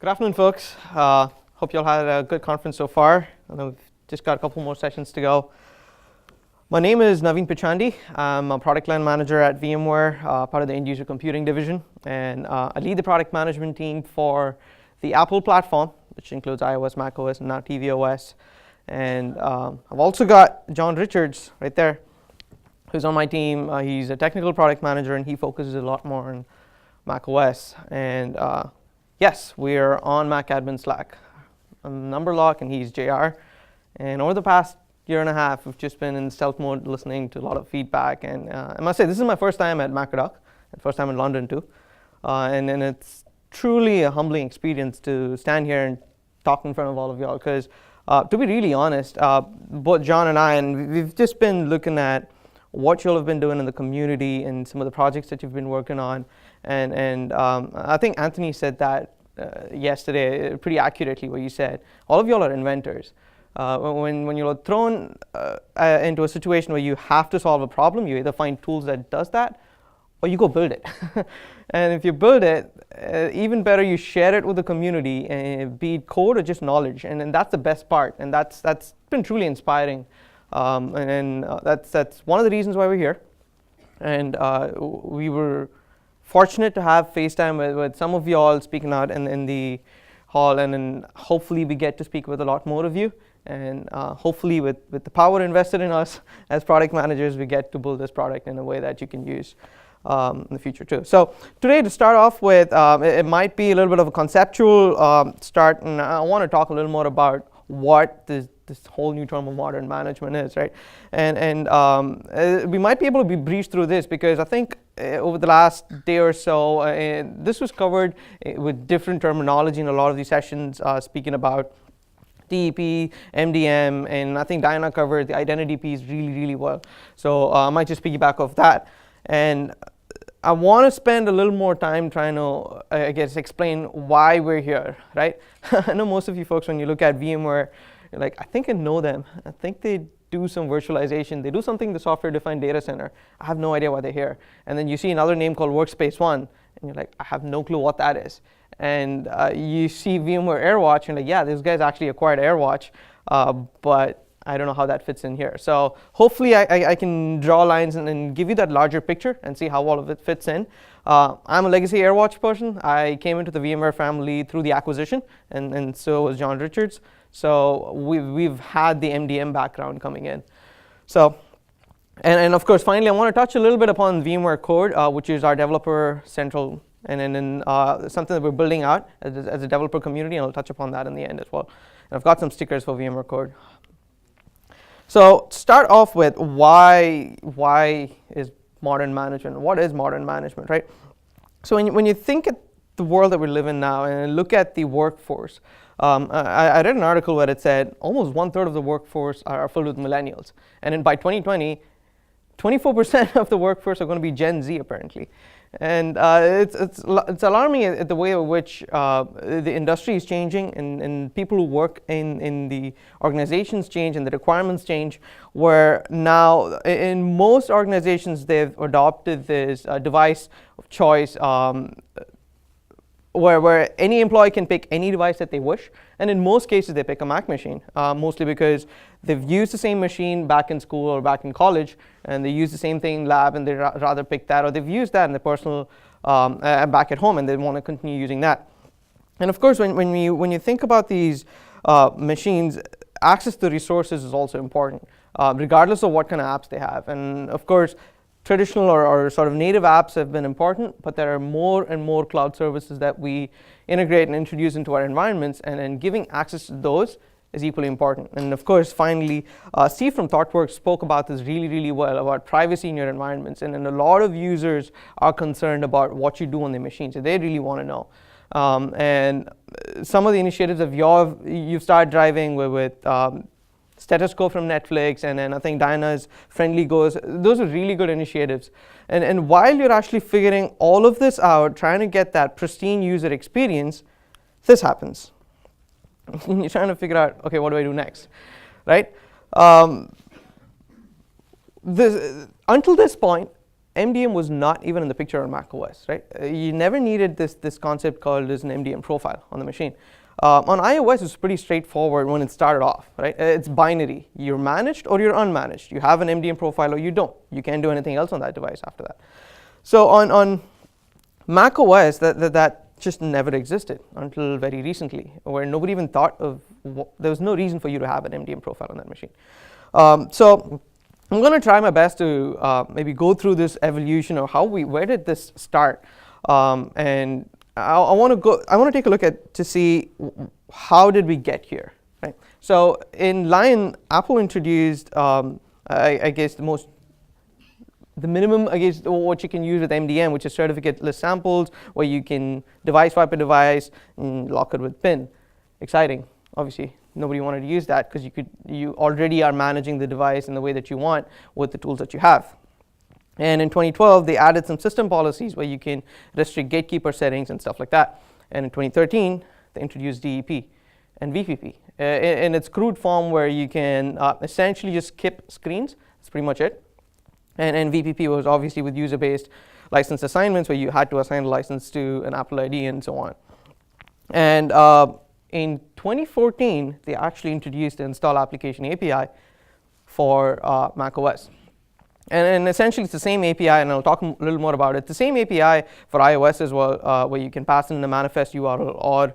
Good afternoon, folks. Hope you all had a good conference so far. I know we've just got a couple more sessions to go. My name is Naveen Pitchandi. I'm a product line manager at VMware, part of the end user computing division. And I lead the product management team for the Apple platform, which includes iOS, macOS, and now tvOS. And I've also got John Richards right there, who's on my team. He's a technical product manager, and he focuses a lot more on macOS. And yes, we're on Mac Admin Slack. I'm Numberlock, and he's JR. And over the past year and a half, we've just been in stealth mode, listening to a lot of feedback. And I must say, this is my first time at Macadoc, and first time in London too. And it's truly a humbling experience to stand here and talk in front of all of y'all. Because to be really honest, both John and I, and we've just been looking at what you'll have been doing in the community and some of the projects that you've been working on. And I think Anthony said that yesterday pretty accurately, what you said. All of y'all are inventors. When you're thrown into a situation where you have to solve a problem, you either find tools that does that, or you go build it. And if you build it, even better, you share it with the community, be it code or just knowledge. And that's the best part. And that's been truly inspiring. That's one of the reasons why we're here. And we were fortunate to have FaceTime with some of you all speaking out in the hall, and then hopefully we get to speak with a lot more of you. And hopefully with the power invested in us as product managers, we get to build this product in a way that you can use in the future too. So today, to start off with, it might be a little bit of a conceptual start, and I want to talk a little more about what this whole new term of modern management is, right? And we might be able to be breezed through this, because I think over the last day or so, this was covered with different terminology in a lot of these sessions, speaking about DEP, MDM, and I think Diana covered the identity piece really, really well. So I might just piggyback off that. And I want to spend a little more time trying to, I guess, explain why we're here, right? I know most of you folks, when you look at VMware, you're like, I think I know them. I think they do some virtualization. They do something in the software-defined data center. I have no idea why they're here. And then you see another name called Workspace ONE, and you're like, I have no clue what that is. And you see VMware AirWatch, and you're like, yeah, these guys actually acquired AirWatch, but I don't know how that fits in here. So hopefully I can draw lines and give you that larger picture and see how all of it fits in. I'm a legacy AirWatch person. I came into the VMware family through the acquisition, and so was John Richards. So we've had the MDM background coming in. So, and of course, finally, I want to touch a little bit upon VMware Code, which is our developer central, and then something that we're building out as a developer community, and I'll touch upon that in the end as well. And I've got some stickers for VMware Code. So start off with why is modern management? What is modern management, right? So when you think at the world that we live in now and look at the workforce, I read an article where it said almost 1/3 of the workforce are filled with millennials. And then by 2020, 24% of the workforce are going to be Gen Z, apparently. And it's alarming at the way in which the industry is changing, and people who work in the organizations change, and the requirements change, where now in most organizations they've adopted this device of choice, where any employee can pick any device that they wish. And in most cases, they pick a Mac machine, mostly because they've used the same machine back in school or back in college, and they use the same thing in lab, and they'd rather pick that, or they've used that in their personal back at home, and they want to continue using that. And of course, when you think about these machines, access to resources is also important, regardless of what kind of apps they have. And of course, traditional or sort of native apps have been important, but there are more and more cloud services that we integrate and introduce into our environments, and giving access to those is equally important. And of course, finally, Steve from ThoughtWorks spoke about this really, really well, about privacy in your environments. And a lot of users are concerned about what you do on their machines, so they really want to know. And some of the initiatives that you've started driving with Stethoscope from Netflix, and then I think Diana's Friendly Goes. Those are really good initiatives. And while you're actually figuring all of this out, trying to get that pristine user experience, this happens. You're trying to figure out, okay, what do I do next, right? Until this point, MDM was not even in the picture on macOS, right? You never needed this concept called as an MDM profile on the machine. On iOS, it's pretty straightforward when it started off, right? It's binary. You're managed or you're unmanaged. You have an MDM profile or you don't. You can't do anything else on that device after that. So on macOS, that just never existed until very recently, where nobody even thought of, there was no reason for you to have an MDM profile on that machine. So I'm going to try my best to maybe go through this evolution of where did this start, and I want to take a look at to see how did we get here, right? So in Lion, Apple introduced, I guess the minimum, I guess, what you can use with MDM, which is certificate-less samples, where you can device wipe a device and lock it with PIN. Exciting, obviously. Nobody wanted to use that because you already are managing the device in the way that you want with the tools that you have. And in 2012, they added some system policies where you can restrict gatekeeper settings and stuff like that. And in 2013, they introduced DEP and VPP in its crude form, where you can essentially just skip screens. That's pretty much it. And VPP was obviously with user-based license assignments, where you had to assign a license to an Apple ID and so on. And in 2014, they actually introduced the Install Application API for macOS. And essentially, it's the same API, and I'll talk a little more about it. The same API for iOS as well, where you can pass in the manifest URL or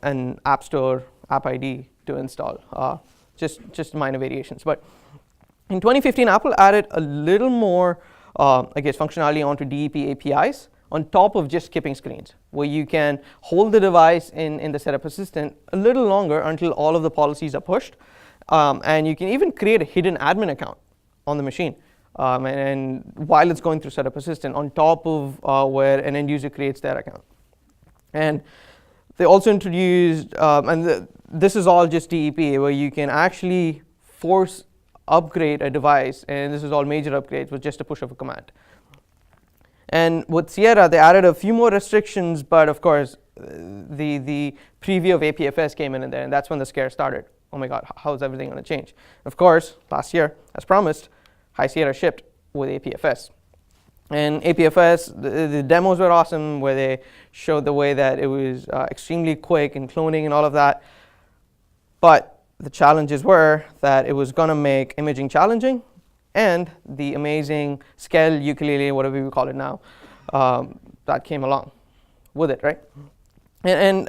an App Store app ID to install. Just minor variations. But in 2015, Apple added a little more, I guess, functionality onto DEP APIs on top of just skipping screens, where you can hold the device in the setup assistant a little longer until all of the policies are pushed. And you can even create a hidden admin account on the machine. And while it's going through setup assistant on top of where an end user creates their account. And they also introduced, this is all just DEP, where you can actually force upgrade a device, and this is all major upgrades with just a push of a command. And with Sierra, they added a few more restrictions, but of course, the preview of APFS came in there, and that's when the scare started. Oh my God, how is everything going to change? Of course, last year, as promised, High Sierra shipped with APFS. And APFS, the demos were awesome, where they showed the way that it was extremely quick in cloning and all of that. But the challenges were that it was going to make imaging challenging, and the amazing scale ukulele, whatever we call it now, that came along with it, right? And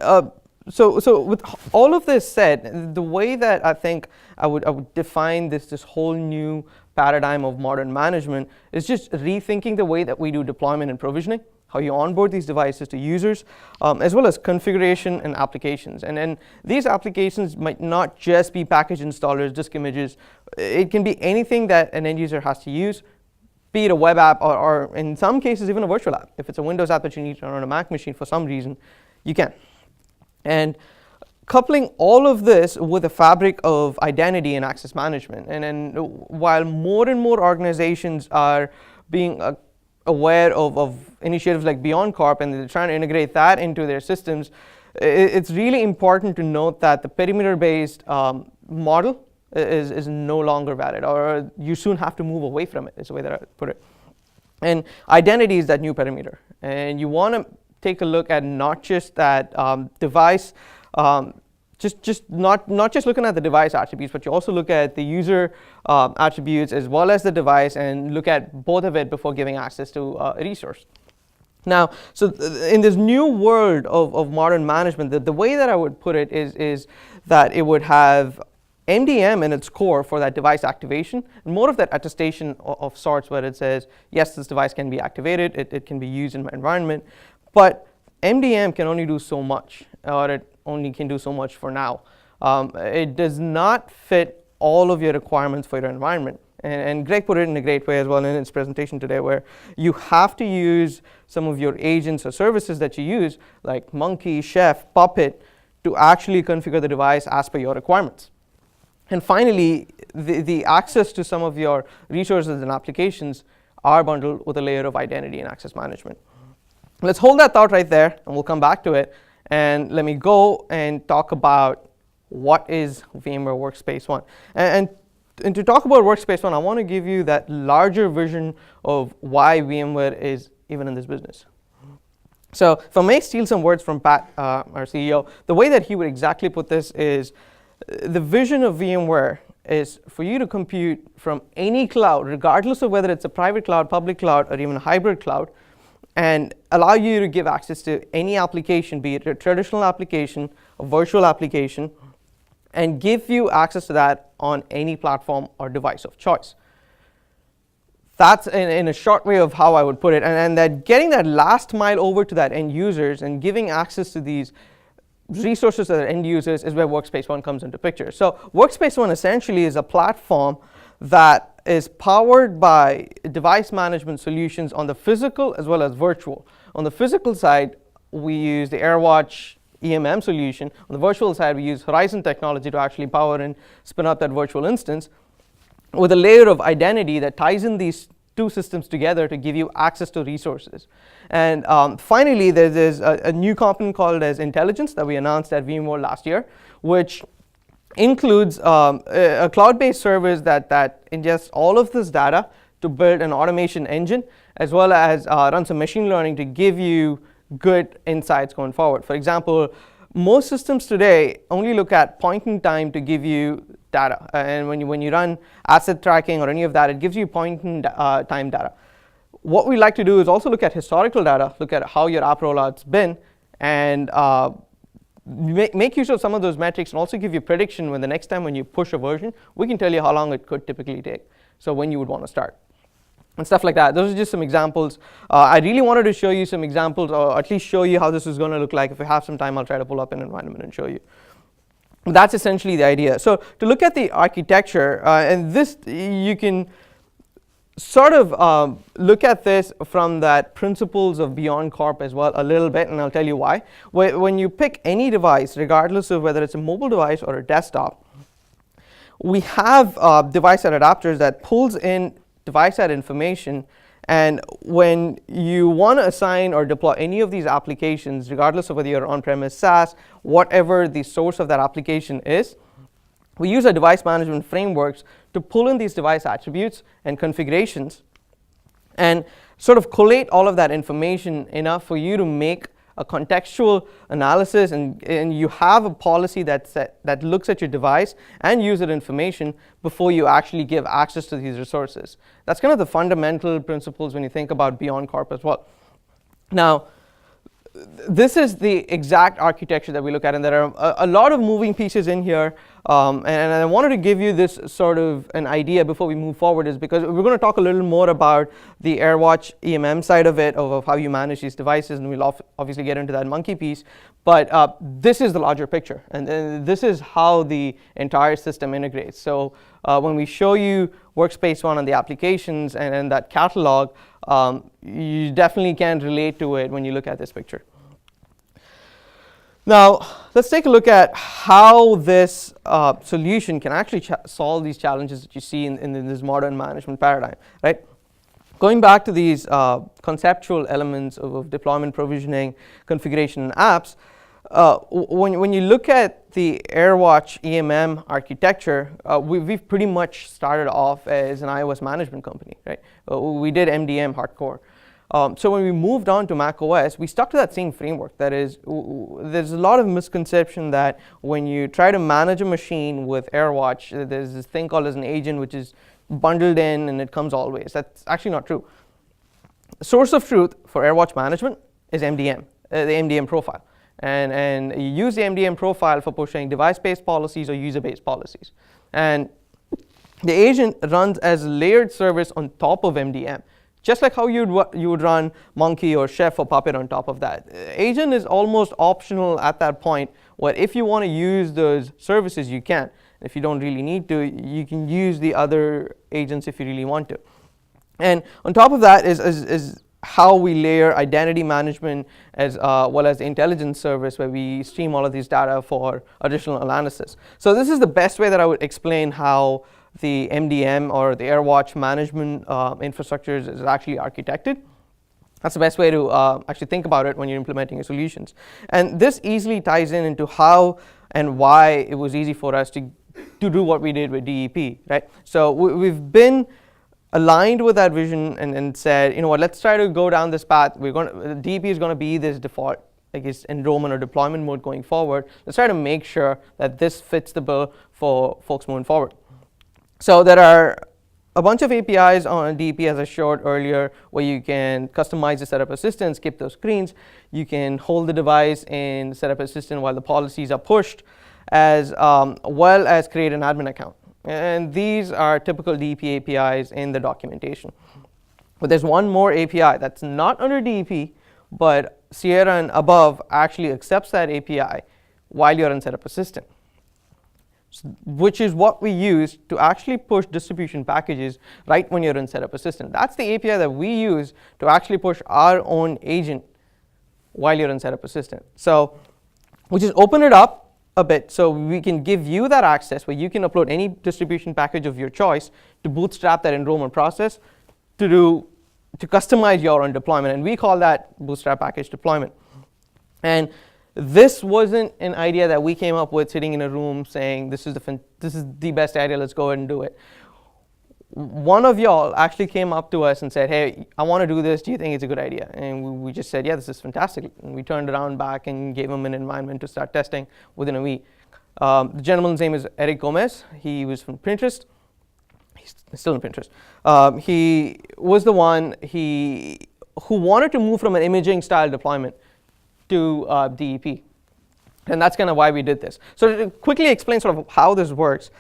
so with all of this said, the way that I think I would define this whole new paradigm of modern management is just rethinking the way that we do deployment and provisioning, how you onboard these devices to users, as well as configuration and applications. And these applications might not just be package installers, disk images. It can be anything that an end user has to use, be it a web app or in some cases even a virtual app. If it's a Windows app that you need to run on a Mac machine for some reason, you can. And coupling all of this with a fabric of identity and access management. And while more and more organizations are being aware of initiatives like Beyond Corp, and they're trying to integrate that into their systems, it's really important to note that the perimeter-based model is no longer valid, or you soon have to move away from it, is the way that I put it. And identity is that new perimeter. And you want to take a look at not just that device, not just looking at the device attributes, but you also look at the user attributes as well as the device, and look at both of it before giving access to a resource. Now, so in this new world of modern management, the way that I would put it is that it would have MDM in its core for that device activation, and more of that attestation of sorts, where it says, yes, this device can be activated, it can be used in my environment, but MDM can only do so much, or it only can do so much for now. It does not fit all of your requirements for your environment. And Greg put it in a great way as well in his presentation today, where you have to use some of your agents or services that you use, like Monkey, Chef, Puppet, to actually configure the device as per your requirements. And finally, the access to some of your resources and applications are bundled with a layer of identity and access management. Let's hold that thought right there, and we'll come back to it. And let me go and talk about what is VMware Workspace ONE. And And to talk about Workspace ONE, I want to give you that larger vision of why VMware is even in this business. So if I may steal some words from Pat, our CEO, the way that he would exactly put this is the vision of VMware is for you to compute from any cloud, regardless of whether it's a private cloud, public cloud, or even a hybrid cloud, and allow you to give access to any application, be it a traditional application, a virtual application, and give you access to that on any platform or device of choice. That's in a short way of how I would put it. And that getting that last mile over to that end users and giving access to these resources to the end users is where Workspace ONE comes into picture. So Workspace ONE essentially is a platform that is powered by device management solutions on the physical as well as virtual. On the physical side, we use the AirWatch EMM solution. On the virtual side, we use Horizon technology to actually power and spin up that virtual instance with a layer of identity that ties in these two systems together to give you access to resources. And finally, there's a new component called as intelligence that we announced at VMware last year, which includes a cloud-based service that ingests all of this data to build an automation engine, as well as run some machine learning to give you good insights going forward. For example, most systems today only look at point in time to give you data. And when you run asset tracking or any of that, it gives you point in time data. What we like to do is also look at historical data, look at how your app rollout's been, and make use of some of those metrics, and also give you prediction when the next time when you push a version, we can tell you how long it could typically take, so when you would want to start. And stuff like that. Those are just some examples. I really wanted to show you some examples, or at least show you how this is going to look like. If we have some time, I'll try to pull up an environment and show you. That's essentially the idea. So to look at the architecture, and this, you can sort of look at this from that principles of Beyond Corp as well a little bit, and I'll tell you why. When you pick any device, regardless of whether it's a mobile device or a desktop, we have device side adapters that pulls in device side information, and when you want to assign or deploy any of these applications, regardless of whether you're on-premise SaaS, whatever the source of that application is, we use our device management frameworks to pull in these device attributes and configurations and sort of collate all of that information enough for you to make a contextual analysis, and you have a policy that looks at your device and user information before you actually give access to these resources. That's kind of the fundamental principles when you think about Beyond Corp as well. Now, this is the exact architecture that we look at, and there are a lot of moving pieces in here, and I wanted to give you this sort of an idea before we move forward, is because we're going to talk a little more about the AirWatch EMM side of it, of how you manage these devices, and we'll obviously get into that monkey piece, but this is the larger picture, and this is how the entire system integrates. So when we show you Workspace ONE and the applications and that catalog, you definitely can relate to it when you look at this picture. Now, let's take a look at how this solution can actually solve these challenges that you see in this modern management paradigm, right? Going back to these conceptual elements of deployment, provisioning, configuration, and apps, when you look at the AirWatch EMM architecture, we've pretty much started off as an iOS management company, right? We did MDM hardcore. So when we moved on to macOS, we stuck to that same framework. That is, there's a lot of misconception that when you try to manage a machine with AirWatch, there's this thing called as an agent which is bundled in and it comes always. That's actually not true. The source of truth for AirWatch management is MDM, the MDM profile. And you use the MDM profile for pushing device-based policies or user-based policies. And the agent runs as a layered service on top of MDM, just like how you would run Monkey or Chef or Puppet on top of that. Agent is almost optional at that point, where if you want to use those services, you can. If you don't really need to, you can use the other agents if you really want to. And on top of that is how we layer identity management as well as the intelligence service, where we stream all of these data for additional analysis. So this is the best way that I would explain how the MDM or the AirWatch management infrastructure is actually architected. That's the best way to actually think about it when you're implementing your solutions. And this easily ties into how and why it was easy for us to to do what we did with DEP, right? So we've been aligned with that vision and said, you know what, let's try to go down this path. DEP is going to be this default, I guess, enrollment or deployment mode going forward. Let's try to make sure that this fits the bill for folks moving forward. So there are a bunch of APIs on DEP, as I showed earlier, where you can customize the setup assistant, skip those screens. You can hold the device in setup assistant while the policies are pushed, as well as create an admin account. And these are typical DEP APIs in the documentation. But there's one more API that's not under DEP, but Sierra and above actually accepts that API while you're in setup assistant, which is what we use to actually push distribution packages right when you're in setup assistant. That's the API that we use to actually push our own agent while you're in setup assistant. So we just open it up a bit so we can give you that access where you can upload any distribution package of your choice to bootstrap that enrollment process to customize your own deployment, and we call that bootstrap package deployment. And this wasn't an idea that we came up with sitting in a room saying this is the best idea, let's go ahead and do it. One of y'all actually came up to us and said, hey, I want to do this, do you think it's a good idea? And we just said, yeah, this is fantastic. And we turned around back and gave him an environment to start testing within a week. The gentleman's name is Eric Gomez. He was from Pinterest. He's still in Pinterest. He was the one who wanted to move from an imaging style deployment to DEP. And that's kind of why we did this. So to quickly explain sort of how this works,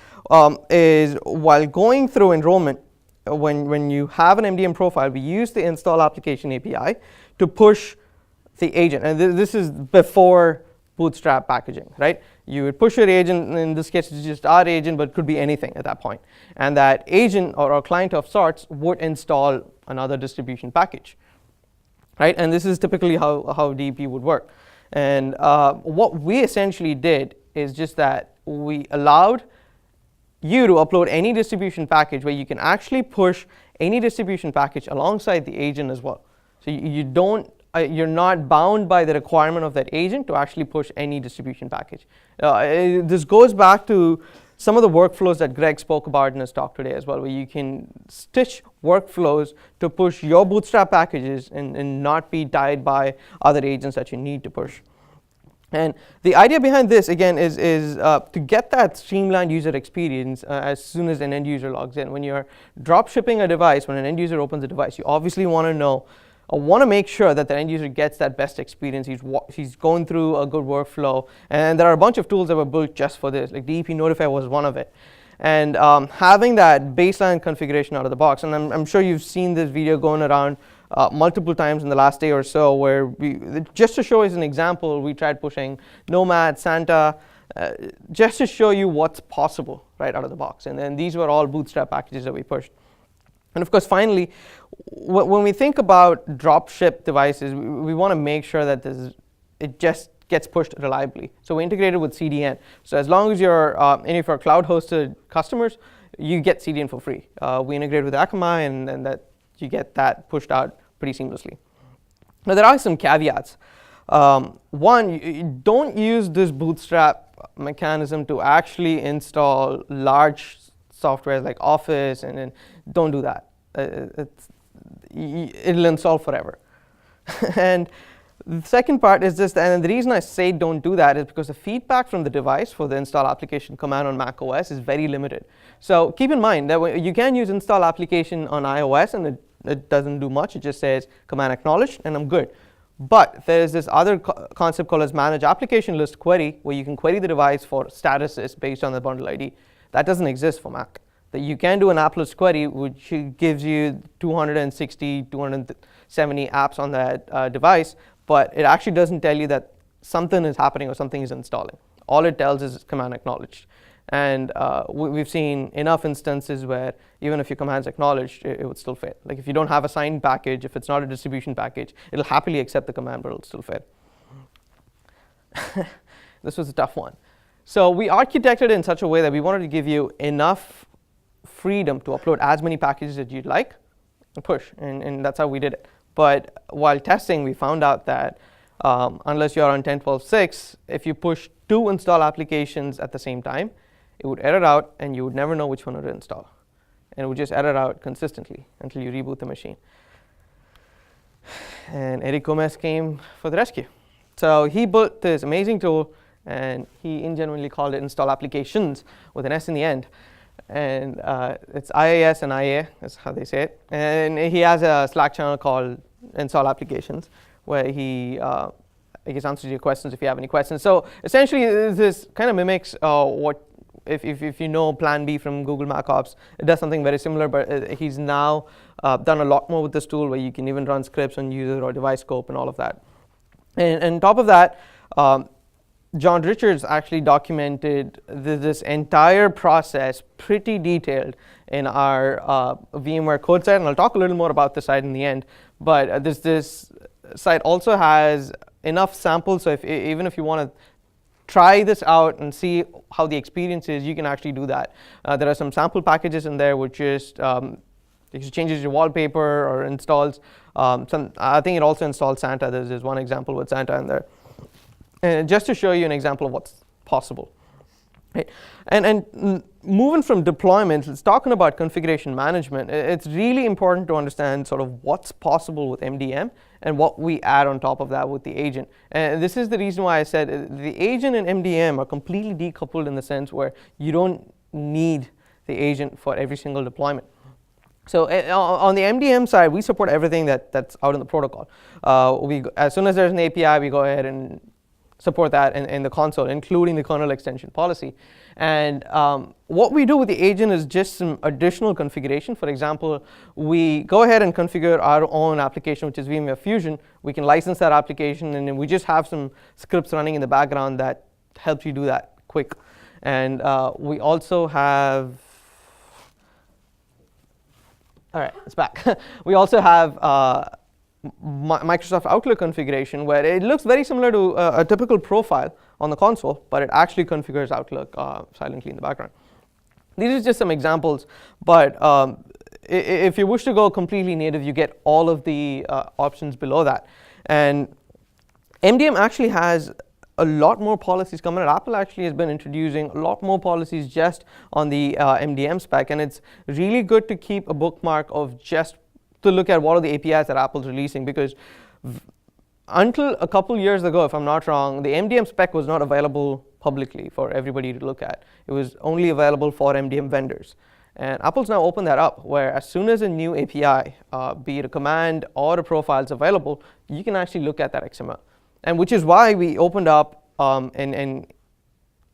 is while going through enrollment, when you have an MDM profile, we use the install application API to push the agent. And this is before bootstrap packaging, right? You would push your agent, in this case it's just our agent, but it could be anything at that point. And that agent or a client of sorts would install another distribution package, right? And this is typically how DEP would work. And what we essentially did is just that we allowed you to upload any distribution package where you can actually push any distribution package alongside the agent as well. So you're not bound by the requirement of that agent to actually push any distribution package. This goes back to some of the workflows that Greg spoke about in his talk today as well, where you can stitch workflows to push your bootstrap packages and not be tied by other agents that you need to push. And the idea behind this, again, is to get that streamlined user experience as soon as an end user logs in. When you're drop shipping a device, when an end user opens a device, you obviously want to make sure that the end user gets that best experience. He's going through a good workflow. And there are a bunch of tools that were built just for this, like DEP Notify was one of it. And having that baseline configuration out of the box, and I'm sure you've seen this video going around multiple times in the last day or so, where just to show as an example, we tried pushing Nomad, Santa, just to show you what's possible right out of the box. And then these were all bootstrap packages that we pushed. And of course, finally, when we think about drop ship devices, we want to make sure that it just gets pushed reliably. So we integrated with CDN. So as long as you're any of our cloud hosted customers, you get CDN for free. We integrate with Akamai, and that you get that pushed out pretty seamlessly. Now there are some caveats. One, you don't use this bootstrap mechanism to actually install large software like Office, and don't do that. It'll install forever. And the second part is this, and the reason I say don't do that is because the feedback from the device for the install application command on macOS is very limited. So keep in mind that you can use install application on iOS, and it doesn't do much. It just says command acknowledged, and I'm good. But there's this other concept called as manage application list query, where you can query the device for statuses based on the bundle ID. That doesn't exist for Mac. That you can do an app list query, which gives you 260, 270 apps on that device, but it actually doesn't tell you that something is happening or something is installing. All it tells is command acknowledged. And we've seen enough instances where even if your command's acknowledged, it would still fail. Like if you don't have a signed package, if it's not a distribution package, it'll happily accept the command, but it'll still fail. This was a tough one. So we architected it in such a way that we wanted to give you enough freedom to upload as many packages that you'd like and push, and that's how we did it. But while testing, we found out that unless you're on 10.12.6, if you push 2 install applications at the same time, it would error out, and you would never know which one to install. And it would just error out consistently until you reboot the machine. And Eric Gomez came for the rescue. So he built this amazing tool, and he ingenuinely called it Install Applications with an S in the end. And it's IAS and IA, is how they say it. And he has a Slack channel called Install Applications, where he I guess answers your questions if you have any questions. So essentially, this kind of mimics what if you know Plan B from Google macOS, it does something very similar, but he's now done a lot more with this tool, where you can even run scripts on user or device scope and all of that. And on top of that, John Richards actually documented this entire process pretty detailed in our VMware code site, and I'll talk a little more about the site in the end. But this site also has enough samples, so even if you want to try this out and see how the experience is, you can actually do that. There are some sample packages in there which just it changes your wallpaper or installs. I think it also installs Santa. There's one example with Santa in there. And just to show you an example of what's possible. Right. And moving from deployments, it's talking about configuration management. It's really important to understand sort of what's possible with MDM and what we add on top of that with the agent. And this is the reason why I said the agent and MDM are completely decoupled in the sense where you don't need the agent for every single deployment. So on the MDM side, we support everything that's out in the protocol. As soon as there's an API, we go ahead and support that in the console, including the kernel extension policy. And what we do with the agent is just some additional configuration. For example, we go ahead and configure our own application, which is VMware Fusion. We can license that application, and then we just have some scripts running in the background that helps you do that quick. And we also have, all right, it's back. We also have Microsoft Outlook configuration, where it looks very similar to a typical profile on the console, but it actually configures Outlook silently in the background. These are just some examples, but if you wish to go completely native, you get all of the options below that. And MDM actually has a lot more policies coming out. Apple actually has been introducing a lot more policies just on the MDM spec, and it's really good to keep a bookmark of just to look at what are the APIs that Apple's releasing, because until a couple years ago, if I'm not wrong, the MDM spec was not available publicly for everybody to look at. It was only available for MDM vendors. And Apple's now opened that up, where as soon as a new API, be it a command or a profile is available, you can actually look at that XML. And which is why we opened up in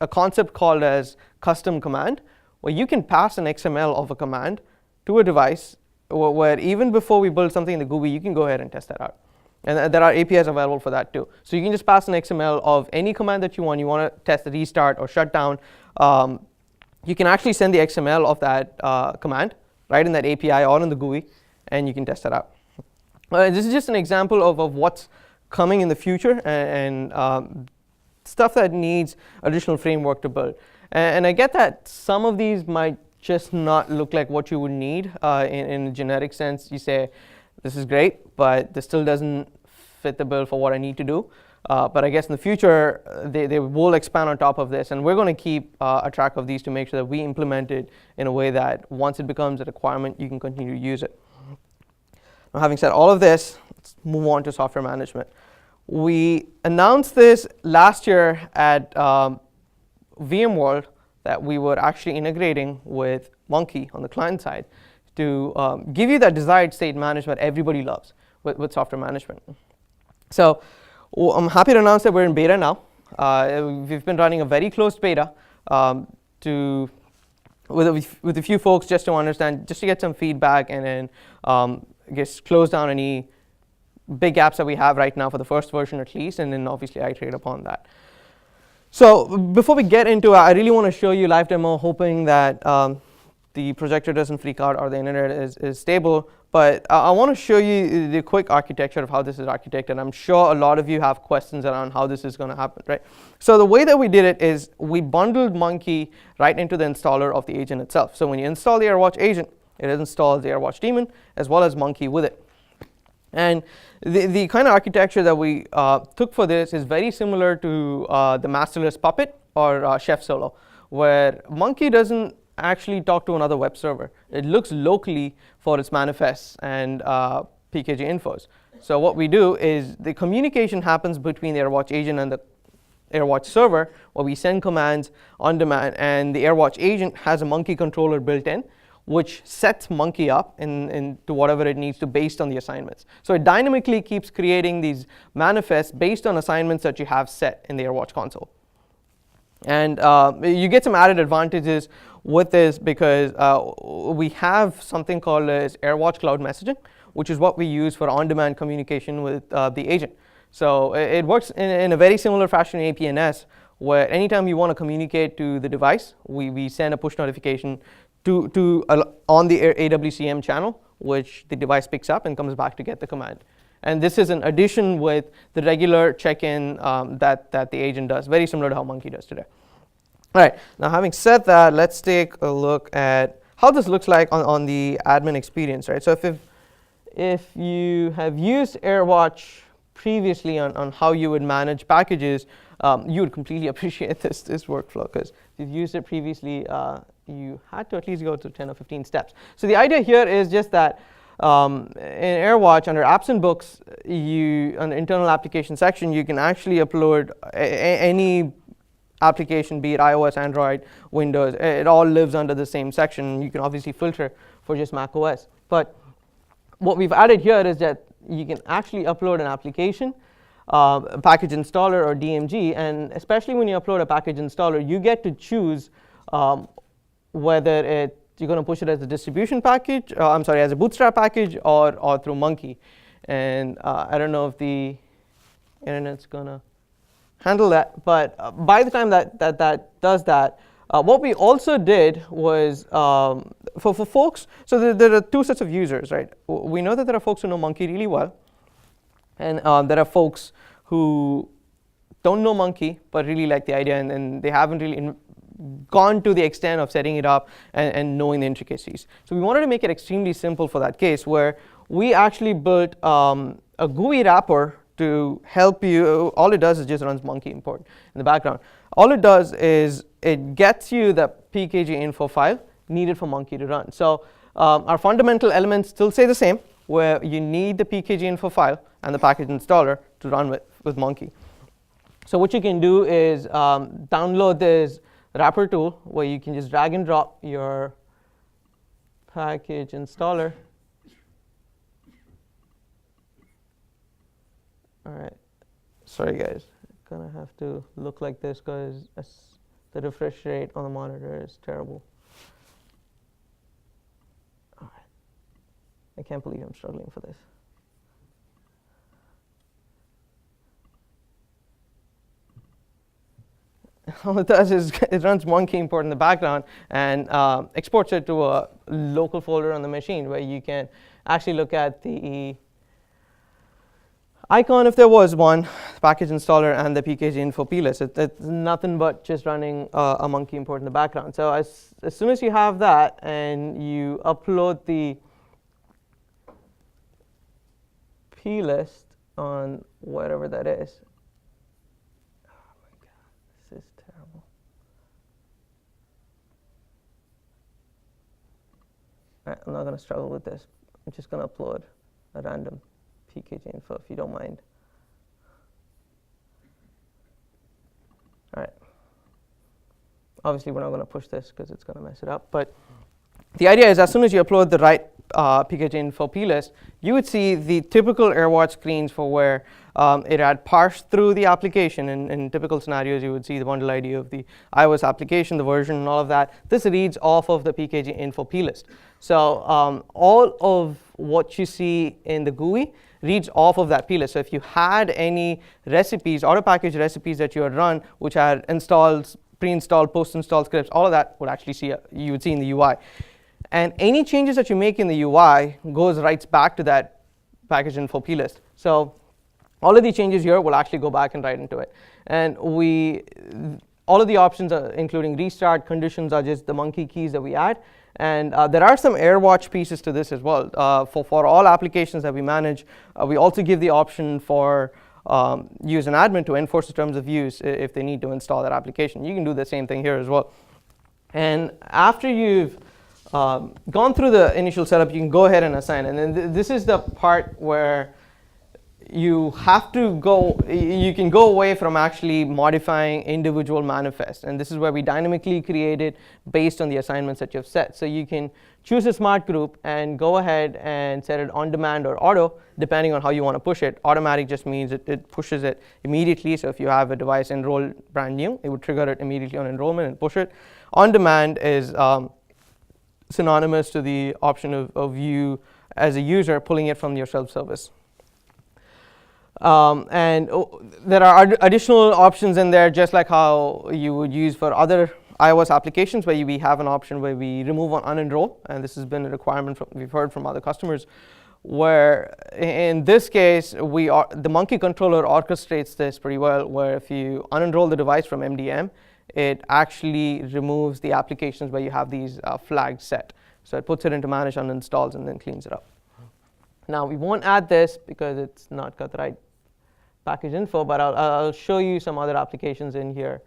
a concept called as custom command, where you can pass an XML of a command to a device, where even before we build something in the GUI, you can go ahead and test that out. And there are APIs available for that too. So you can just pass an XML of any command that you want. You want to test the restart or shutdown. You can actually send the XML of that command right in that API or in the GUI, and you can test that out. This is just an example of what's coming in the future and stuff that needs additional framework to build. And I get that some of these might just not look like what you would need in a generic sense. You say, this is great, but this still doesn't fit the bill for what I need to do. But I guess in the future, they will expand on top of this. And we're going to keep a track of these to make sure that we implement it in a way that once it becomes a requirement, you can continue to use it. Now, having said all of this, let's move on to software management. We announced this last year at VMworld, that we were actually integrating with Monkey on the client side to give you that desired state management everybody loves with software management. So I'm happy to announce that we're in beta now. We've been running a very closed beta with a few folks just to understand, just to get some feedback, and then I guess close down any big gaps that we have right now for the first version at least, and then obviously iterate upon that. So before we get into it, I really want to show you a live demo, hoping that the projector doesn't freak out or the internet is stable. But I want to show you the quick architecture of how this is architected. I'm sure a lot of you have questions around how this is going to happen, right? So the way that we did it is we bundled Monkey right into the installer of the agent itself. So when you install the AirWatch agent, it installs the AirWatch daemon as well as Monkey with it. And the kind of architecture that we took for this is very similar to the masterless Puppet or Chef Solo, where Monkey doesn't actually talk to another web server. It looks locally for its manifests and PKG infos. So what we do is the communication happens between the AirWatch agent and the AirWatch server, where we send commands on demand, and the AirWatch agent has a Monkey controller built in, which sets Monkey up into whatever it needs to based on the assignments. So it dynamically keeps creating these manifests based on assignments that you have set in the AirWatch console. And you get some added advantages with this because we have something called as AirWatch Cloud Messaging, which is what we use for on-demand communication with the agent. So it works in a very similar fashion in APNS, where anytime you want to communicate to the device, we send a push notification on the AWCM channel, which the device picks up and comes back to get the command. And this is an addition with the regular check-in that the agent does, very similar to how Monkey does today. All right, now having said that, let's take a look at how this looks like on the admin experience, right? So if you have used AirWatch previously on how you would manage packages, you would completely appreciate this workflow, because if you've used it previously, you had to at least go through 10 or 15 steps. So the idea here is just that in AirWatch, under apps and books, on the internal application section, you can actually upload any application, be it iOS, Android, Windows. It all lives under the same section. You can obviously filter for just macOS. But what we've added here is that you can actually upload an application, a package installer or DMG, and especially when you upload a package installer, you get to choose whether you're going to push it as a distribution package, as a bootstrap package, or through Monkey. And I don't know if the internet's going to handle that, but by the time that does that, what we also did was for folks, so there are two sets of users, right? We know that there are folks who know Monkey really well, and there are folks who don't know Monkey but really like the idea, and they haven't really gone to the extent of setting it up and knowing the intricacies. So we wanted to make it extremely simple for that case, where we actually built a GUI wrapper to help you. All it does is just runs Monkey import in the background. All it does is it gets you the PKG info file needed for Monkey to run. So our fundamental elements still stay the same, where you need the PKG info file and the package installer to run with Monkey. So what you can do is download this wrapper tool, where you can just drag and drop your package installer. All right, sorry guys, gonna have to look like this because the refresh rate on the monitor is terrible. All right, I can't believe I'm struggling for this. All it does is it runs Monkey import in the background and exports it to a local folder on the machine, where you can actually look at the icon, if there was one, package installer, and the PKG info plist. It's nothing but just running a Monkey import in the background. So as soon as you have that and you upload the plist on whatever that is. Oh my God, this is terrible. All right, I'm not going to struggle with this. I'm just going to upload a random PKG info, if you don't mind. All right. Obviously, we're not going to push this because it's going to mess it up. But the idea is, as soon as you upload the right PKG info plist, you would see the typical AirWatch screens for where it had parsed through the application. In typical scenarios, you would see the bundle ID of the iOS application, the version, and all of that. This reads off of the PKG info plist. So all of what you see in the GUI reads off of that plist. So if you had any recipes, auto package recipes that you had run, which had installs, pre-installed, post-installed scripts, all of that would actually you would see in the UI. And any changes that you make in the UI goes right back to that package info plist. So all of the changes here will actually go back and right into it. And all of the options, including restart, conditions, are just the Monkey keys that we add. And there are some AirWatch pieces to this as well. For all applications that we manage, we also give the option for use an admin to enforce the terms of use if they need to install that application. You can do the same thing here as well. And after you've gone through the initial setup, you can go ahead and assign. And then this is the part where you have to go, you can go away from actually modifying individual manifests. And this is where we dynamically create it based on the assignments that you've set. So you can choose a smart group and go ahead and set it on demand or auto, depending on how you want to push it. Automatic just means it pushes it immediately. So if you have a device enrolled brand new, it would trigger it immediately on enrollment and push it. On demand is synonymous to the option of you as a user pulling it from your self-service. And there are additional options in there, just like how you would use for other iOS applications, where we have an option where we remove or unenroll, and this has been a requirement we've heard from other customers, where in this case the monkey controller orchestrates this pretty well, where if you unenroll the device from MDM, it actually removes the applications where you have these flags set. So it puts it into manage uninstalls and then cleans it up. Now we won't add this because it's not got the right package info, but I'll show you some other applications in here,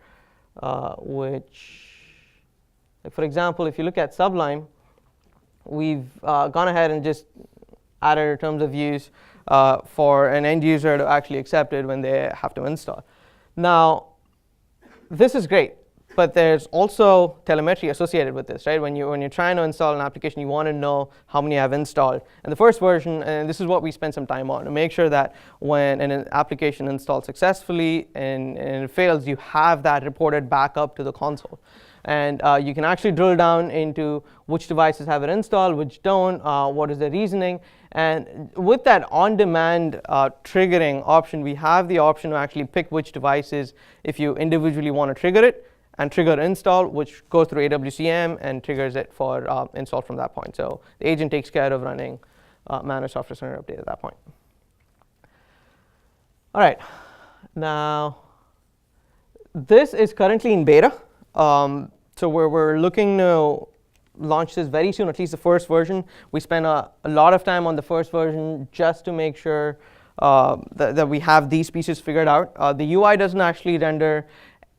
which, like for example, if you look at Sublime, we've gone ahead and just added terms of use for an end user to actually accept it when they have to install. Now, this is great, but there's also telemetry associated with this, right? When you're trying to install an application, you want to know how many have installed. And the first version, and this is what we spend some time on, to make sure that when an application installs successfully and it fails, you have that reported back up to the console. And you can actually drill down into which devices have it installed, which don't, what is the reasoning. And with that on-demand triggering option, we have the option to actually pick which devices, if you individually want to trigger it, and trigger install, which goes through AWCM and triggers it for install from that point. So the agent takes care of running managed software center update at that point. All right, now this is currently in beta. So we're looking to launch this very soon, at least the first version. We spent a lot of time on the first version just to make sure that we have these pieces figured out. The UI doesn't actually render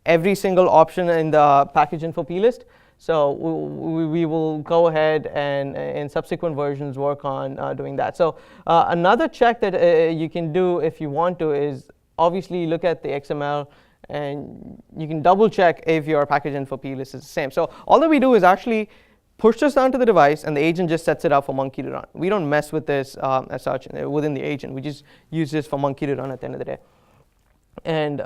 every single option in the package info plist. So we will go ahead and in subsequent versions work on doing that. So another check that you can do if you want to is obviously look at the XML, and you can double check if your package info plist is the same. So all that we do is actually push this down to the device, and the agent just sets it up for Monkey to run. We don't mess with this as such within the agent. We just use this for Monkey to run at the end of the day. And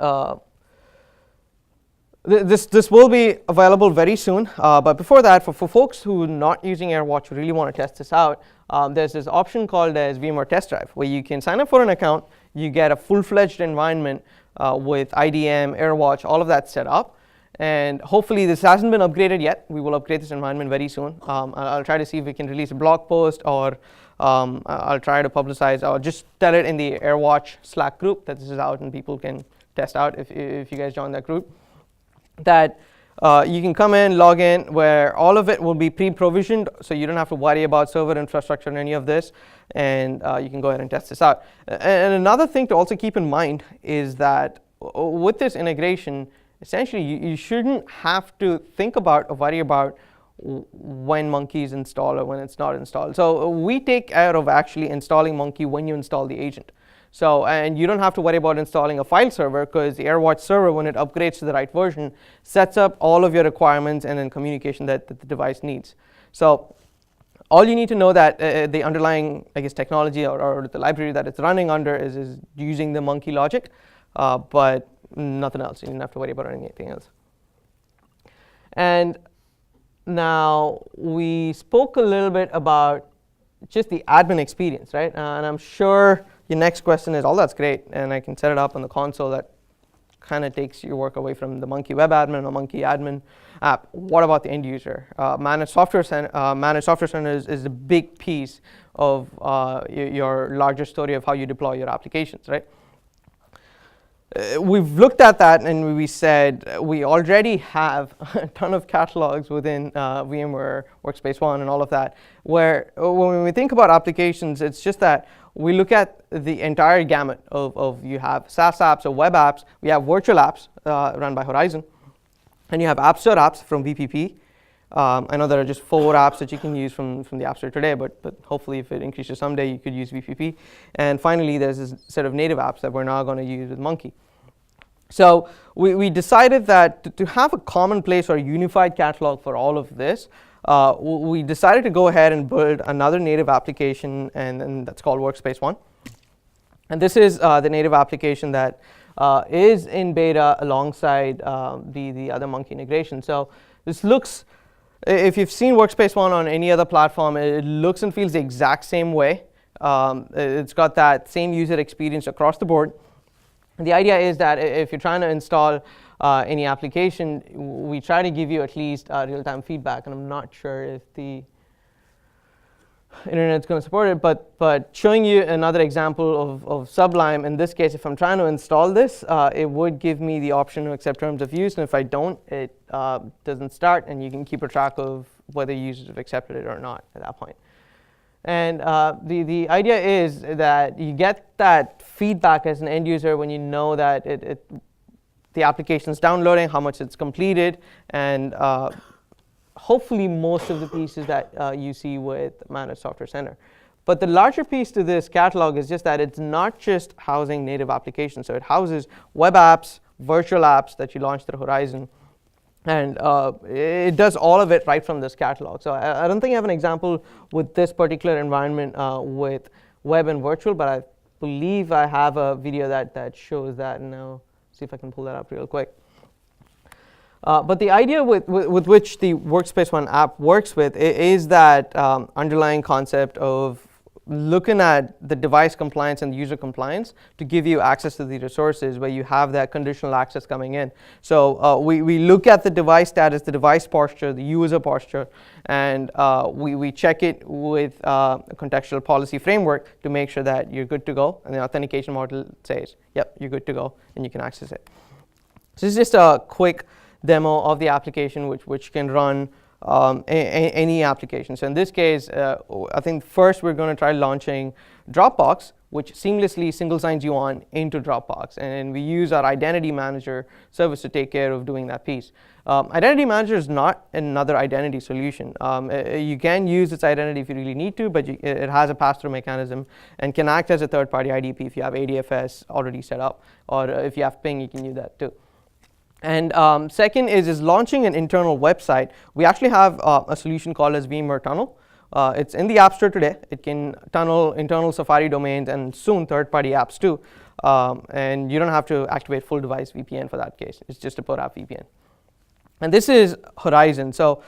this will be available very soon, but before that, for folks who are not using AirWatch who really want to test this out, there's this option called as VMware Test Drive, where you can sign up for an account, you get a full-fledged environment with IDM, AirWatch, all of that set up, and hopefully this hasn't been upgraded yet. We will upgrade this environment very soon. I'll try to see if we can release a blog post, or I'll try to publicize, or just tell it in the AirWatch Slack group that this is out and people can test out if you guys join that group. That you can come in, log in, where all of it will be pre-provisioned, so you don't have to worry about server infrastructure and any of this, and you can go ahead and test this out. And another thing to also keep in mind is that with this integration, essentially you shouldn't have to think about or worry about when Monkey is installed or when it's not installed. So we take care of actually installing Monkey when you install the agent. So, and you don't have to worry about installing a file server, because the AirWatch server, when it upgrades to the right version, sets up all of your requirements and then communication that the device needs. So all you need to know that the underlying, I guess, technology or the library that it's running under is using the Monkey logic, but nothing else. You don't have to worry about anything else. And now we spoke a little bit about just the admin experience, right? And I'm sure your next question is, oh, that's great, and I can set it up on the console. That kind of takes your work away from the Monkey web admin or Monkey admin app. What about the end user? Managed Software Center is a big piece of your larger story of how you deploy your applications, right? We've looked at that and we said we already have a ton of catalogs within VMware Workspace ONE and all of that, where when we think about applications, it's just that we look at the entire gamut of you have SaaS apps or web apps, we have virtual apps run by Horizon, and you have App Store apps from VPP, I know there are just 4 apps that you can use from the App Store today, but hopefully if it increases someday, you could use VPP. And finally, there's this set of native apps that we're now going to use with Monkey. So we decided that to have a common place or a unified catalog for all of this, we decided to go ahead and build another native application, and that's called Workspace ONE. And this is the native application that is in beta alongside the other Monkey integration. So this looks, if you've seen Workspace ONE on any other platform, it looks and feels the exact same way. It's got that same user experience across the board. And the idea is that if you're trying to install any application, we try to give you at least real-time feedback. And I'm not sure if the internet's going to support it, but showing you another example of Sublime. In this case, if I'm trying to install this, it would give me the option to accept terms of use. And if I don't, it doesn't start. And you can keep a track of whether users have accepted it or not at that point. And the idea is that you get that feedback as an end user when you know that the application is downloading, how much it's completed, and hopefully most of the pieces that you see with Managed Software Center. But the larger piece to this catalog is just that it's not just housing native applications. So it houses web apps, virtual apps that you launch through Horizon. And it does all of it right from this catalog. So I don't think I have an example with this particular environment with web and virtual, but I believe I have a video that shows that. And now see if I can pull that up real quick. But the idea with which the Workspace ONE app works with is that underlying concept of looking at the device compliance and the user compliance to give you access to the resources where you have that conditional access coming in. So we look at the device status, the device posture, the user posture, and we check it with a contextual policy framework to make sure that you're good to go. And the authentication model says, yep, you're good to go, and you can access it. So this is just a quick demo of the application which can run any application. So in this case, I think first we're going to try launching Dropbox, which seamlessly single signs you on into Dropbox. And we use our Identity Manager service to take care of doing that piece. Identity Manager is not another identity solution. You can use its identity if you really need to, but it has a pass-through mechanism and can act as a third-party IDP if you have ADFS already set up, or if you have ping, you can use that too. And second is launching an internal website. We actually have a solution called as VMware Tunnel. It's in the App Store today. It can tunnel internal Safari domains and soon third-party apps too. And you don't have to activate full device VPN for that case. It's just a per app VPN. And this is Horizon. So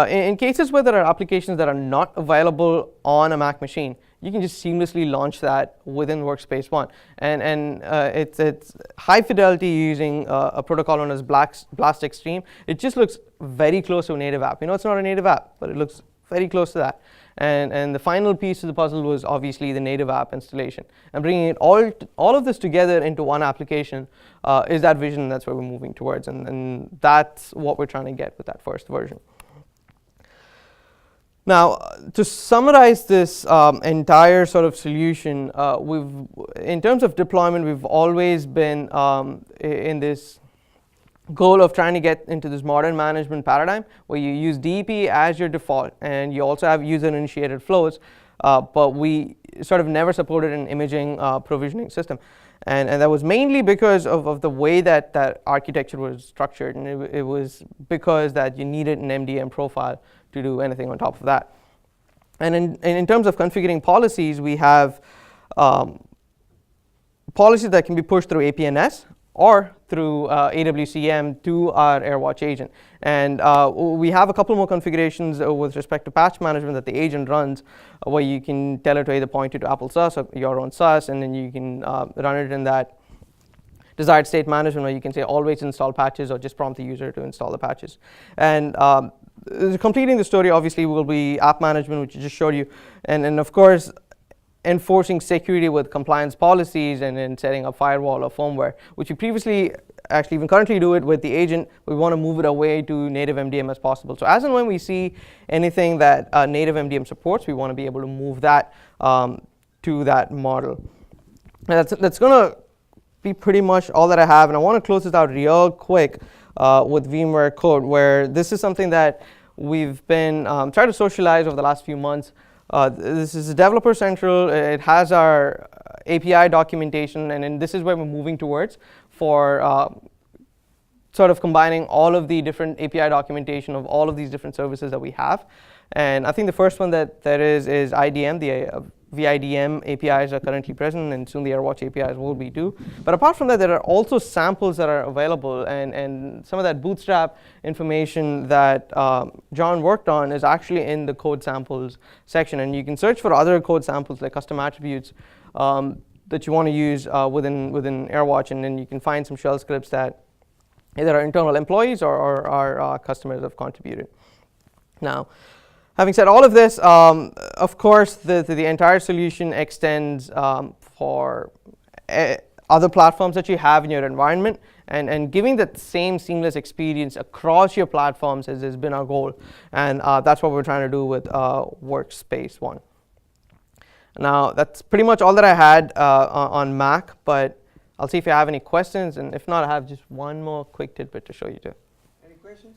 in cases where there are applications that are not available on a Mac machine, you can just seamlessly launch that within Workspace ONE. And it's high fidelity using a protocol known as Blast Extreme. It just looks very close to a native app. You know, it's not a native app, but it looks very close to that. And the final piece of the puzzle was obviously the native app installation. And bringing it all of this together into one application is that vision. That's where we're moving towards. And that's what we're trying to get with that first version. Now, to summarize this entire sort of solution, in terms of deployment, we've always been in this goal of trying to get into this modern management paradigm where you use DEP as your default, and you also have user-initiated flows, but we sort of never supported an imaging provisioning system. And that was mainly because of the way that architecture was structured, and it was because that you needed an MDM profile to do anything on top of that. And in terms of configuring policies, we have policies that can be pushed through APNS or through AWCM to our AirWatch agent. And we have a couple more configurations with respect to patch management that the agent runs, where you can tell it to either point it to Apple SUS or your own SUS, and then you can run it in that desired state management where you can say always install patches or just prompt the user to install the patches. And completing the story obviously will be app management, which I just showed you, and of course enforcing security with compliance policies and then setting up firewall or firmware, which we previously actually even currently do it with the agent. We want to move it away to native MDM as possible. So as and when we see anything that native MDM supports, we want to be able to move that to that model. And that's going to be pretty much all that I have. And I want to close this out real quick with VMware Code, where this is something that we've been trying to socialize over the last few months. This is Developer Central. It has our API documentation, and this is where we're moving towards for sort of combining all of the different API documentation of all of these different services that we have. And I think the first one that there is IDM. The VIDM APIs are currently present, and soon the AirWatch APIs will be too. But apart from that, there are also samples that are available, and some of that bootstrap information that John worked on is actually in the code samples section. And you can search for other code samples like custom attributes that you want to use within AirWatch, and then you can find some shell scripts that either our internal employees or our customers have contributed. Now, having said all of this, of course, the entire solution extends for other platforms that you have in your environment, and giving that same seamless experience across your platforms has been our goal, and that's what we're trying to do with Workspace ONE. Now, that's pretty much all that I had on Mac, but I'll see if you have any questions, and if not, I have just one more quick tidbit to show you too. Any questions?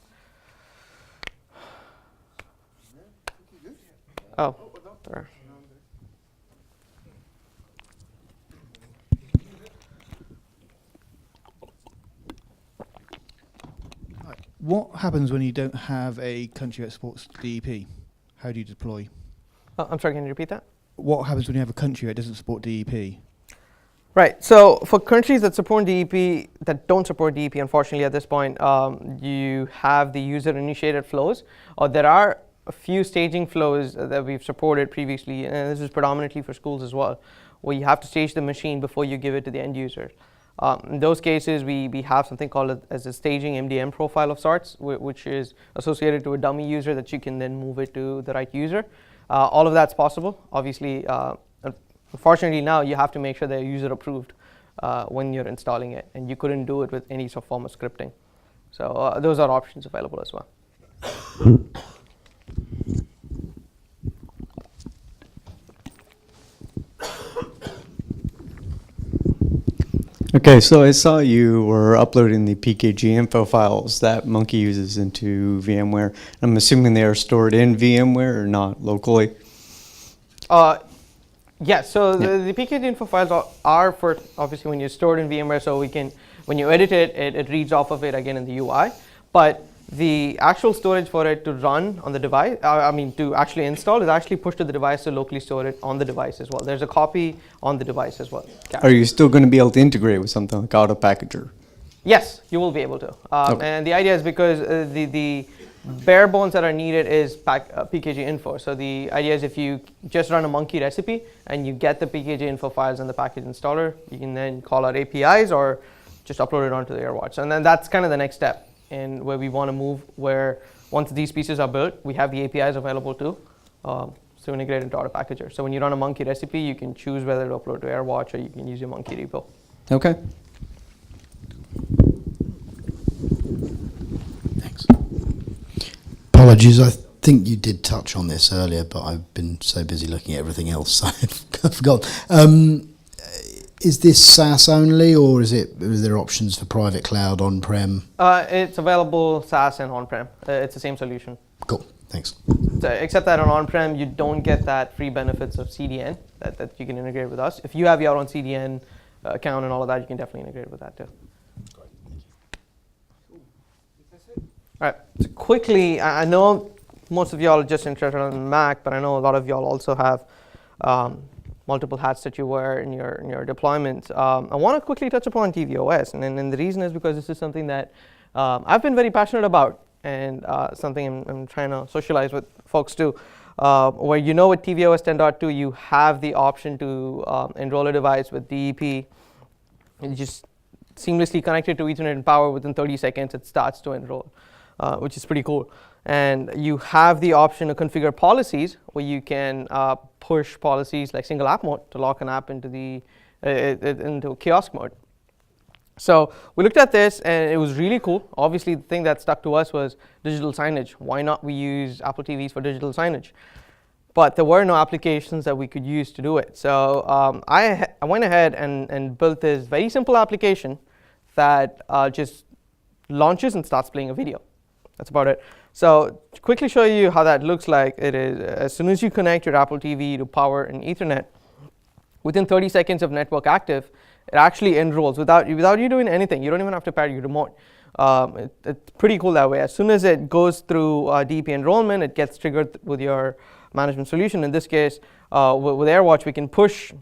Oh, there. What happens when you don't have a country that supports DEP? How do you deploy? I'm sorry, can you repeat that? What happens when you have a country that doesn't support DEP? Right. So for countries that support DEP, that don't support DEP, unfortunately at this point, you have the user-initiated flows, or there are a few staging flows that we've supported previously, and this is predominantly for schools as well, where you have to stage the machine before you give it to the end user. In those cases, we have something called as a staging MDM profile of sorts, which is associated to a dummy user that you can then move it to the right user. All of that's possible. Obviously, unfortunately now you have to make sure they're user approved when you're installing it, and you couldn't do it with any sort of form of scripting. So those are options available as well. Okay, so I saw you were uploading the PKG info files that Monkey uses into VMware. I'm assuming they are stored in VMware or not locally? Yes, so the PKG info files are for obviously when you store it in VMware, so when you edit it, it reads off of it again in the UI. But the actual storage for it to run on the device, to actually install, is actually pushed to the device to locally store it on the device as well. There's a copy on the device as well. Are you still going to be able to integrate with something like Auto Packager? Yes, you will be able to. Okay. And the idea is because the bare bones that are needed is PKG info. So the idea is if you just run a monkey recipe and you get the PKG info files in the package installer, you can then call out APIs or just upload it onto the AirWatch. And then that's kind of the next step in where we want to move, where once these pieces are built, we have the APIs available too, so integrate into Auto Packager. So when you run a monkey recipe, you can choose whether to upload to AirWatch or you can use your monkey repo. Okay. Thanks. Apologies, I think you did touch on this earlier, but I've been so busy looking at everything else, so I forgot. Is this SaaS only, or is there options for private cloud on-prem? It's available SaaS and on-prem. It's the same solution. Cool, thanks. So, except that on on-prem, you don't get that free benefits of CDN that you can integrate with us. If you have your own CDN account and all of that, you can definitely integrate with that too. Great, thank you. All right, so quickly, I know most of y'all are just interested in Mac, but I know a lot of y'all also have multiple hats that you wear in your deployments. I want to quickly touch upon tvOS, and the reason is because this is something that I've been very passionate about, and something I'm trying to socialize with folks too. Where with tvOS 10.2, you have the option to enroll a device with DEP, and just seamlessly connect it to Ethernet and power. Within 30 seconds, it starts to enroll, which is pretty cool. And you have the option to configure policies where you can push policies like single app mode to lock an app into into kiosk mode. So we looked at this and it was really cool. Obviously, the thing that stuck to us was digital signage. Why not we use Apple TVs for digital signage? But there were no applications that we could use to do it. So I went ahead and built this very simple application that just launches and starts playing a video. That's about it. So to quickly show you how that looks like, it is as soon as you connect your Apple TV to power and Ethernet, within 30 seconds of network active, it actually enrolls without you doing anything. You don't even have to pair your remote. It's pretty cool that way. As soon as it goes through DP enrollment, it gets triggered with your management solution. In this case, with AirWatch, we can push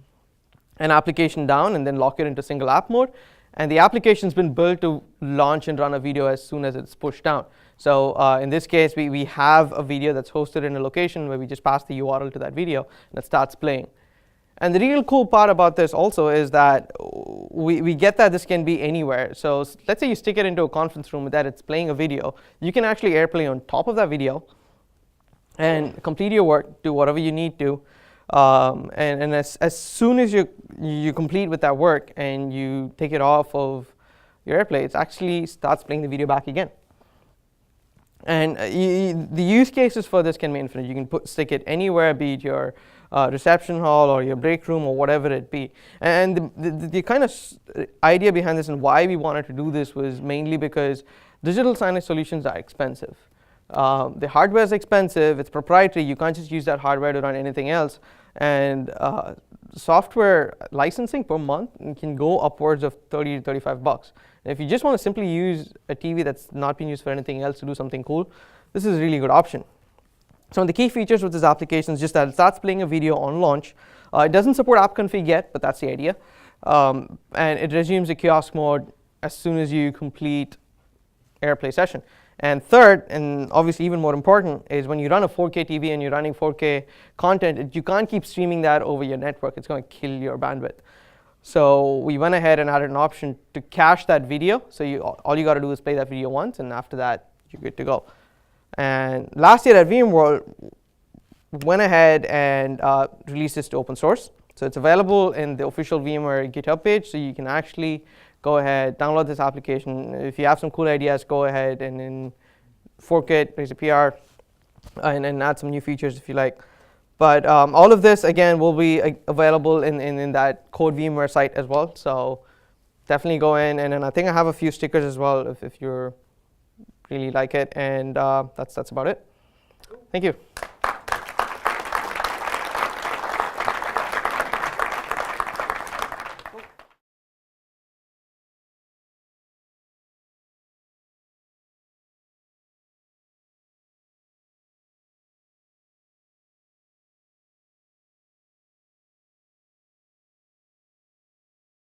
an application down and then lock it into single app mode. And the application's been built to launch and run a video as soon as it's pushed down. So in this case, we have a video that's hosted in a location where we just pass the URL to that video, and it starts playing. And the real cool part about this also is that we get that this can be anywhere. So let's say you stick it into a conference room that it's playing a video. You can actually AirPlay on top of that video and complete your work, do whatever you need to. And as soon as you complete with that work and you take it off of your AirPlay, it actually starts playing the video back again. And the use cases for this can be infinite. You can stick it anywhere, be it your reception hall or your break room or whatever it be. And the kind of idea behind this and why we wanted to do this was mainly because digital signage solutions are expensive. The hardware is expensive, it's proprietary, you can't just use that hardware to run anything else. And software licensing per month can go upwards of $30 to $35. And if you just want to simply use a TV that's not being used for anything else to do something cool, this is a really good option. Some of the key features with this application is just that it starts playing a video on launch. It doesn't support app config yet, but that's the idea. And it resumes the kiosk mode as soon as you complete AirPlay session. And third, and obviously even more important, is when you run a 4K TV and you're running 4K content, you can't keep streaming that over your network. It's going to kill your bandwidth. So we went ahead and added an option to cache that video. So all you got to do is play that video once, and after that, you're good to go. And last year at VMworld, went ahead and released this to open source. So it's available in the official VMware GitHub page, so you can actually go ahead, download this application. If you have some cool ideas, go ahead and then fork it, raise a PR, and add some new features if you like. But all of this, again, will be available in that Code VMware site as well. So definitely go in, and then I think I have a few stickers as well if you really like it. And that's about it. Thank you.